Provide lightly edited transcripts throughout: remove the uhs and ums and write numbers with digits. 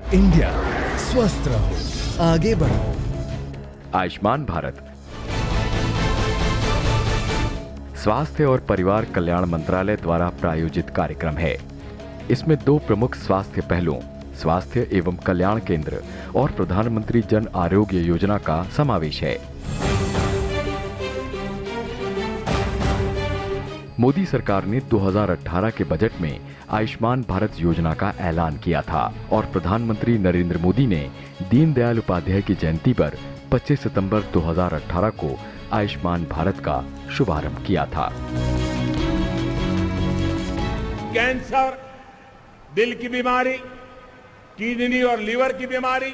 India, स्वस्थ रहो, आगे बढ़ो। आयुष्मान भारत स्वास्थ्य और परिवार कल्याण मंत्रालय द्वारा प्रायोजित कार्यक्रम है। इसमें दो प्रमुख स्वास्थ्य पहलुओं, स्वास्थ्य एवं कल्याण केंद्र और प्रधानमंत्री जन आरोग्य योजना का समावेश है। मोदी सरकार ने 2018 के बजट में आयुष्मान भारत योजना का ऐलान किया था और प्रधानमंत्री नरेंद्र मोदी ने दीनदयाल उपाध्याय की जयंती पर 25 सितंबर 2018 को आयुष्मान भारत का शुभारंभ किया था। कैंसर, दिल की बीमारी, किडनी और लीवर की बीमारी,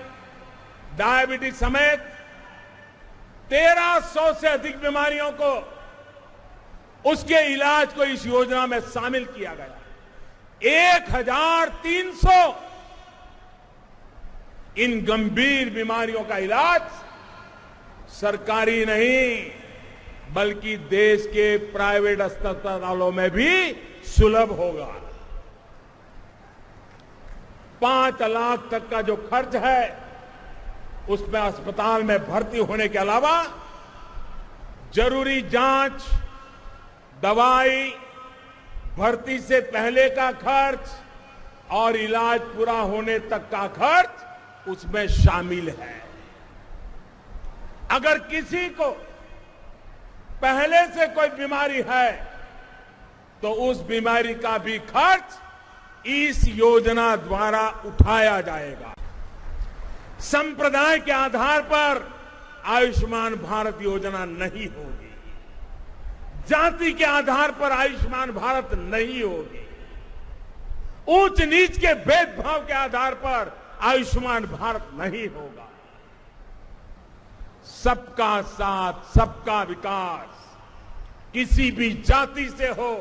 डायबिटीज समेत 1300 से अधिक बीमारियों को उसके इलाज को इस योजना में शामिल किया गया। 1300 इन गंभीर बीमारियों का इलाज सरकारी नहीं बल्कि देश के प्राइवेट अस्पतालों में भी सुलभ होगा। 5 लाख तक का जो खर्च है उसमें अस्पताल में भर्ती होने के अलावा जरूरी जांच, दवाई, भर्ती से पहले का खर्च और इलाज पूरा होने तक का खर्च उसमें शामिल है। अगर किसी को पहले से कोई बीमारी है तो उस बीमारी का भी खर्च इस योजना द्वारा उठाया जाएगा। संप्रदाय के आधार पर आयुष्मान भारत योजना नहीं होगी, जाति के आधार पर आयुष्मान भारत नहीं होगी, ऊंच नीच के भेदभाव के आधार पर आयुष्मान भारत नहीं होगा। सबका साथ, सबका विकास, किसी भी जाति से हो,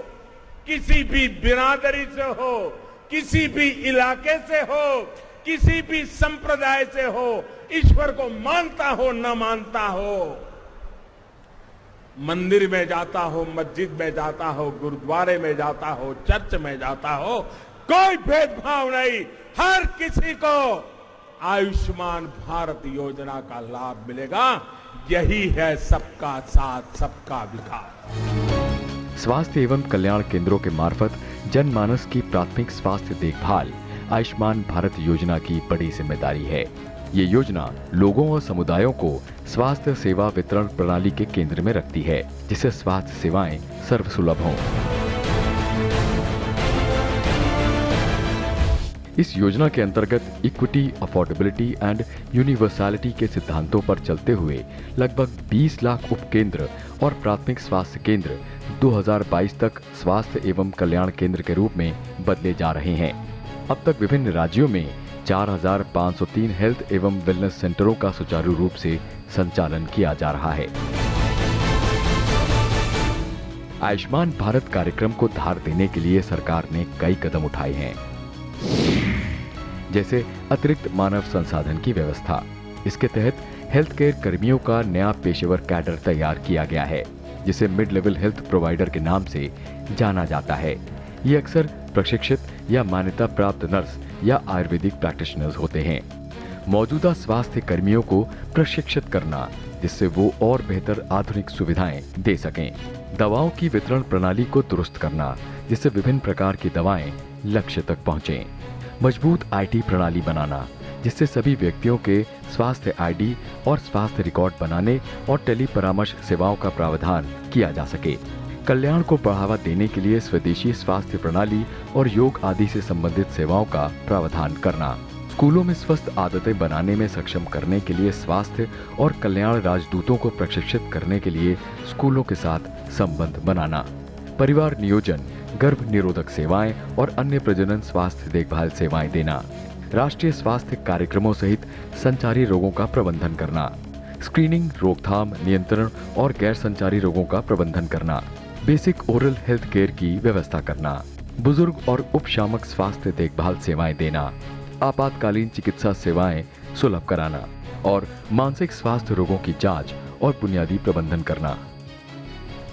किसी भी बिरादरी से हो, किसी भी इलाके से हो, किसी भी संप्रदाय से हो, ईश्वर को मानता हो न मानता हो, मंदिर में जाता हो, मस्जिद में जाता हो, गुरुद्वारे में जाता हो, चर्च में जाता हो, कोई भेदभाव नहीं, हर किसी को आयुष्मान भारत योजना का लाभ मिलेगा। यही है सबका साथ, सबका विकास। स्वास्थ्य एवं कल्याण केंद्रों के मार्फत जनमानस की प्राथमिक स्वास्थ्य देखभाल आयुष्मान भारत योजना की बड़ी जिम्मेदारी है। ये योजना लोगों और समुदायों को स्वास्थ्य सेवा वितरण प्रणाली के केंद्र में रखती है, जिससे स्वास्थ्य सेवाएं सर्वसुलभ हों। इस योजना के अंतर्गत इक्विटी, अफोर्डेबिलिटी एंड यूनिवर्सैलिटी के सिद्धांतों पर चलते हुए लगभग 20 लाख उपकेंद्र और प्राथमिक स्वास्थ्य केंद्र 2022 तक स्वास्थ्य एवं कल्याण केंद्र के रूप में बदले जा रहे हैं। अब तक विभिन्न राज्यों में 4,503 हेल्थ एवं वेलनेस सेंटरों का सुचारू रूप से संचालन किया जा रहा है। आयुष्मान भारत कार्यक्रम को धार देने के लिए सरकार ने कई कदम उठाए हैं, जैसे अतिरिक्त मानव संसाधन की व्यवस्था। इसके तहत हेल्थ केयर कर्मियों का नया पेशेवर कैडर तैयार किया गया है, जिसे मिड लेवल हेल्थ प्रोवाइडर के नाम से जाना जाता है। ये अक्सर प्रशिक्षित या मान्यता प्राप्त नर्स या आयुर्वेदिक प्रैक्टिशनर्स होते हैं। मौजूदा स्वास्थ्य कर्मियों को प्रशिक्षित करना, जिससे वो और बेहतर आधुनिक सुविधाएं दे सकें। दवाओं की वितरण प्रणाली को दुरुस्त करना, जिससे विभिन्न प्रकार की दवाएं लक्ष्य तक पहुंचें। मजबूत आईटी प्रणाली बनाना, जिससे सभी व्यक्तियों के स्वास्थ्य आईडी और स्वास्थ्य रिकॉर्ड बनाने और टेली परामर्श सेवाओं का प्रावधान किया जा सके। कल्याण को बढ़ावा देने के लिए स्वदेशी स्वास्थ्य प्रणाली और योग आदि से संबंधित सेवाओं का प्रावधान करना। स्कूलों में स्वस्थ आदतें बनाने में सक्षम करने के लिए स्वास्थ्य और कल्याण राजदूतों को प्रशिक्षित करने के लिए स्कूलों के साथ संबंध बनाना। परिवार नियोजन, गर्भ निरोधक सेवाएं और अन्य प्रजनन स्वास्थ्य देखभाल सेवाएं देना। राष्ट्रीय स्वास्थ्य कार्यक्रमों सहित संचारी रोगों का प्रबंधन करना। स्क्रीनिंग, रोकथाम, नियंत्रण और गैर संचारी रोगों का प्रबंधन करना। बेसिक ओरल हेल्थ केयर की व्यवस्था करना। बुजुर्ग और उपशामक स्वास्थ्य देखभाल सेवाएं देना। आपातकालीन चिकित्सा सेवाएं सुलभ कराना और मानसिक स्वास्थ्य रोगों की जांच और बुनियादी प्रबंधन करना।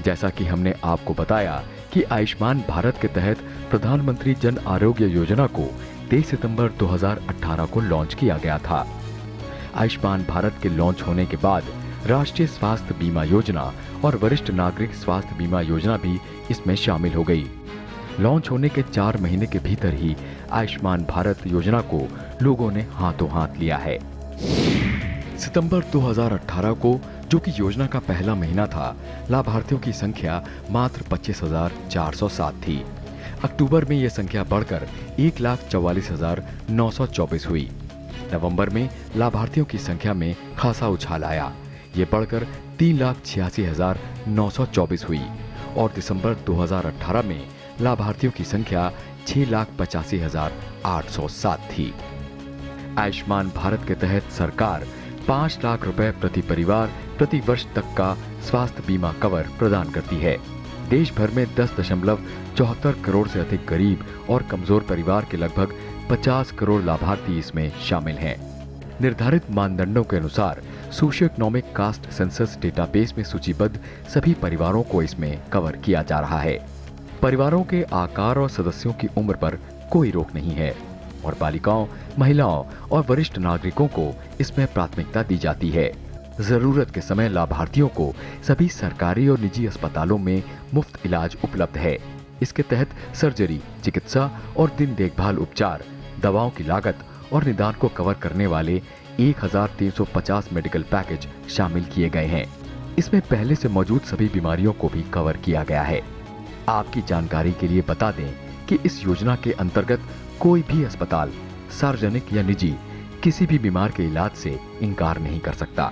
जैसा कि हमने आपको बताया कि आयुष्मान भारत के तहत प्रधानमंत्री जन आरोग्य योजना को 23 सितंबर 2018 को लॉन्च किया गया था। आयुष्मान भारत के लॉन्च होने के बाद राष्ट्रीय स्वास्थ्य बीमा योजना और वरिष्ठ नागरिक स्वास्थ्य बीमा योजना भी इसमें शामिल हो गई। लॉन्च होने के 4 महीने के भीतर ही आयुष्मान भारत योजना को लोगों ने हाथों हाथ लिया है। सितंबर 2018 को, जो कि योजना का पहला महीना था, लाभार्थियों की संख्या मात्र 25,407 थी। अक्टूबर में यह संख्या बढ़कर 1,44,924 हुई। नवंबर में लाभार्थियों की संख्या में खासा उछाल आया, ये बढ़कर 3,86,924 हुई और दिसंबर 2018 में लाभार्थियों की संख्या 6,85,807 थी। आयुष्मान भारत के तहत सरकार 5 लाख रुपए प्रति परिवार प्रति वर्ष तक का स्वास्थ्य बीमा कवर प्रदान करती है। देश भर में 10.74 करोड़ से अधिक गरीब और कमजोर परिवार के लगभग 50 करोड़ लाभार्थी इसमें शामिल हैं। निर्धारित मानदंडों के अनुसार socio economic caste census database में सूचीबद्ध सभी परिवारों को इसमें कवर किया जा रहा है। परिवारों के आकार और सदस्यों की उम्र पर कोई रोक नहीं है और बालिकाओं, महिलाओं और वरिष्ठ नागरिकों को इसमें प्राथमिकता दी जाती है। जरूरत के समय लाभार्थियों को सभी सरकारी और निजी अस्पतालों में मुफ्त इलाज उपलब्ध है। इसके तहत सर्जरी, चिकित्सा और दिन देखभाल उपचार, दवाओं की लागत और निदान को कवर करने वाले 1,350 मेडिकल पैकेज शामिल किए गए हैं। इसमें पहले से मौजूद सभी बीमारियों को भी कवर किया गया है। आपकी जानकारी के लिए बता दें कि इस योजना के अंतर्गत कोई भी अस्पताल, सार्वजनिक या निजी, किसी भी बीमार के इलाज से इनकार नहीं कर सकता।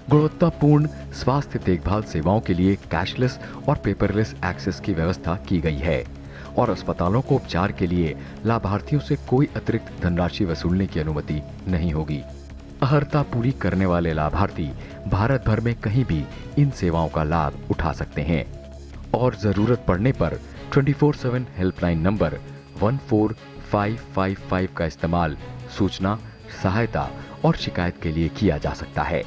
गुणवत्तापूर्ण स्वास्थ्य देखभाल सेवाओं के लिए कैशलेस और पेपरलेस एक्सेस की व्यवस्था की गई है और अस्पतालों को उपचार के लिए लाभार्थियों से कोई अतिरिक्त धनराशि वसूलने की अनुमति नहीं होगी। अर्हता पूरी करने वाले लाभार्थी भारत भर में कहीं भी इन सेवाओं का लाभ उठा सकते हैं और जरूरत पड़ने पर 24/7 हेल्पलाइन नंबर 14555 का इस्तेमाल सूचना, सहायता और शिकायत के लिए किया जा सकता है।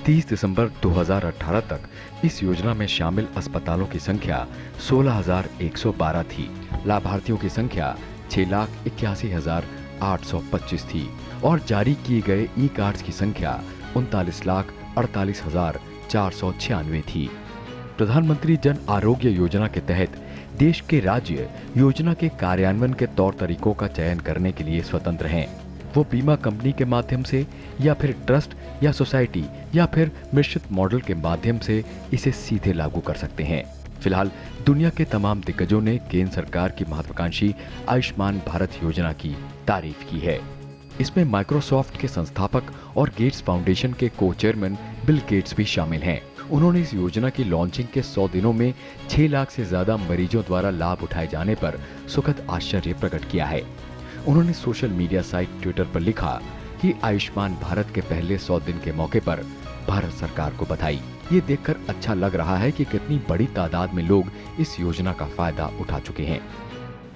30 दिसंबर 2018 तक इस योजना में शामिल अस्पतालों की संख्या 16,112 थी। लाभार्थियों की संख्या 6,81,825 थी और जारी किए गए ई कार्ड्स की संख्या 39,48,496 थी। प्रधानमंत्री जन आरोग्य योजना के तहत देश के राज्य योजना के कार्यान्वयन के तौर तरीकों का चयन करने के लिए स्वतंत्र हैं। वो बीमा कंपनी के माध्यम से या फिर ट्रस्ट या सोसाइटी या फिर मिश्रित मॉडल के माध्यम से इसे सीधे लागू कर सकते हैं। फिलहाल दुनिया के तमाम दिग्गजों ने केंद्र सरकार की महत्वाकांक्षी आयुष्मान भारत योजना की तारीफ की है। इसमें माइक्रोसॉफ्ट के संस्थापक और गेट्स फाउंडेशन के को चेयरमैन बिल गेट्स भी शामिल हैं। उन्होंने इस योजना की लॉन्चिंग के 100 दिनों में 6 लाख से ज्यादा मरीजों द्वारा लाभ उठाए जाने पर सुखद आश्चर्य प्रकट किया है। उन्होंने सोशल मीडिया साइट ट्विटर पर लिखा कि आयुष्मान भारत के पहले 100 दिन के मौके पर भारत सरकार को बधाई। ये देखकर अच्छा लग रहा है कि कितनी बड़ी तादाद में लोग इस योजना का फायदा उठा चुके हैं।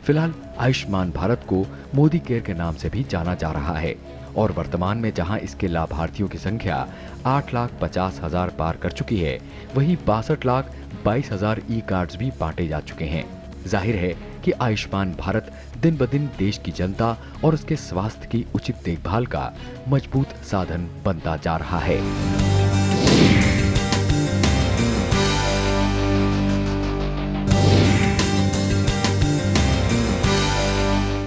फिलहाल आयुष्मान भारत को मोदी केयर के नाम से भी जाना जा रहा है और वर्तमान में जहां इसके लाभार्थियों की संख्या 8,50,000 पार कर चुकी है, वहीं 62,22,000 ई कार्ड्स भी बांटे जा चुके हैं। जाहिर है कि आयुष्मान भारत दिन ब दिन देश की जनता और उसके स्वास्थ्य की उचित देखभाल का मजबूत साधन बनता जा रहा है।